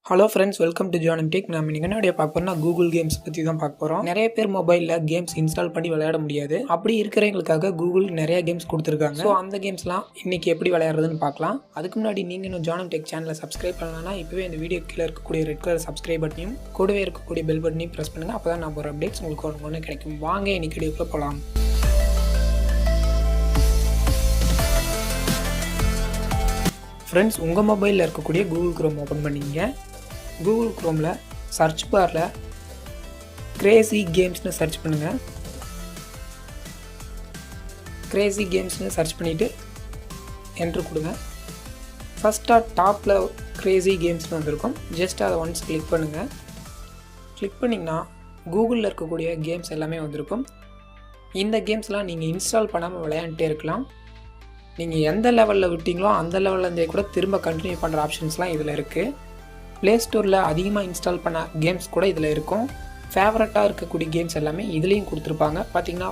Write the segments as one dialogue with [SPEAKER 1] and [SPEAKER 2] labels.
[SPEAKER 1] Hello friends, welcome to JONAM tech. நம்ம இன்னைக்கு என்ன பார்க்க போறோம்னா கூகுள் கேம்ஸ் பற்றி தான் பார்க்க போகிறோம். நிறைய பேர் மொபைலில் கேம்ஸ் இன்ஸ்டால் பண்ணி விளையாட முடியாது. அப்படி இருக்கிறவங்களுக்காக கூகுள் நிறைய கேம்ஸ் கொடுத்துருக்காங்க. ஸோ அந்த கேம்ஸ்லாம் இன்னைக்கு எப்படி விளையாடுறதுன்னு பார்க்கலாம். அதுக்கு முன்னாடி நீங்கள் இன்னும் JONAM டெக் சேனலை சப்ஸ்கிரைப் பண்ணலாம்னா இப்போவே இந்த வீடியோ கீழே இருக்கக்கூடிய ரெட் கலர் சப்ஸ்கிரைப் பட்டனையும் கூடவே இருக்கக்கூடிய பெல் பட்டனையும் ப்ரெஸ் பண்ணுங்கள். அப்போ தான் நான் ஒரு அப்டேட்ஸ் உங்களுக்கு ஒன்று கிடைக்கும். வாங்க இன்னைக்கு வீடியோக்குள்ளே போகலாம். ஃப்ரெண்ட்ஸ், உங்கள் மொபைலில் இருக்கக்கூடிய கூகுள் குரோம் ஓப்பன் பண்ணிங்க. கூகுள் குரோமில் சர்ச் பாரில் கிரேசி கேம்ஸ்னு சர்ச் பண்ணுங்கள். கிரேசி கேம்ஸ்னு சர்ச் பண்ணிவிட்டு என்ட்ரு கொடுங்க. ஃபஸ்ட்டாக டாப்பில் கிரேசி கேம்ஸ்னு வந்திருக்கும். ஜஸ்ட் அதை ஒன்ஸ் கிளிக் பண்ணுங்கள். கிளிக் பண்ணிங்கன்னா கூகுளில் இருக்கக்கூடிய கேம்ஸ் எல்லாமே வந்திருக்கும். இந்த கேம்ஸ்லாம் நீங்கள் இன்ஸ்டால் பண்ணாமல் விளையாண்டுட்டே இருக்கலாம். நீங்கள் எந்த லெவலில் விட்டீங்களோ அந்த லெவல்லேருந்தே கூட திரும்ப கண்டினியூ பண்ணுற ஆப்ஷன்ஸ்லாம் இதில் இருக்குது. ப்ளே ஸ்டோரில் அதிகமாக இன்ஸ்டால் பண்ண கேம்ஸ் கூட இதில் இருக்கும். ஃபேவரட்டாக இருக்கக்கூடிய கேம்ஸ் எல்லாமே இதுலேயும் கொடுத்துருப்பாங்க. பார்த்திங்கன்னா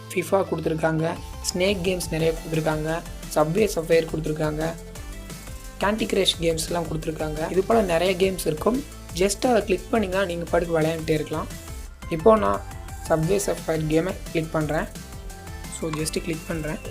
[SPEAKER 1] ஃபிஃபா கொடுத்துருக்காங்க, ஸ்னேக் கேம்ஸ் நிறைய கொடுத்துருக்காங்க, சப்வே சஃபயர் கொடுத்துருக்காங்க, கேண்டி கிரஷ் கேம்ஸ்லாம் கொடுத்துருக்காங்க. இது போல் நிறைய கேம்ஸ் இருக்கும். ஜஸ்ட் அதை கிளிக் பண்ணிங்கன்னா நீங்கள் பாட்டுக்கு விளையாண்டுட்டே இருக்கலாம். இப்போது நான் சப்வே சஃபயர் கேமை கிளிக் பண்ணுறேன். ஸோ ஜஸ்ட்டு கிளிக் பண்ணுறேன்.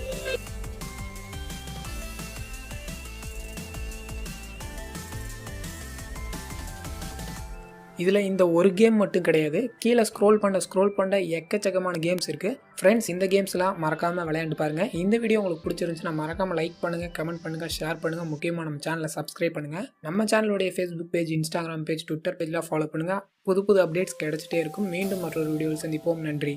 [SPEAKER 1] இதில் இந்த ஒரு கேம் மட்டும் கிடையாது, கீழே ஸ்க்ரோல் பண்ண எக்கச்சக்கமான கேம்ஸ் இருக்குது. ஃப்ரெண்ட்ஸ், இந்த கேம்ஸ்லாம் மறக்காமல் விளையாண்டு பாருங்கள். இந்த வீடியோ உங்களுக்கு பிடிச்சிருந்துச்சுன்னா மறக்காமல் லைக் பண்ணுங்கள், கமெண்ட் பண்ணுங்கள், ஷேர் பண்ணுங்கள். முக்கியமாக நம்ம சேனலை சப்ஸ்கிரைப் பண்ணுங்கள். நம்ம சேனலுடைய Facebook page, Instagram page, Twitter பேஜ்லாம் ஃபாலோ பண்ணுங்கள். புது அப்டேட்ஸ் கிடைச்சிட்டே இருக்கும். மீண்டும் மற்றொரு வீடியோவில் சந்திப்போம். நன்றி.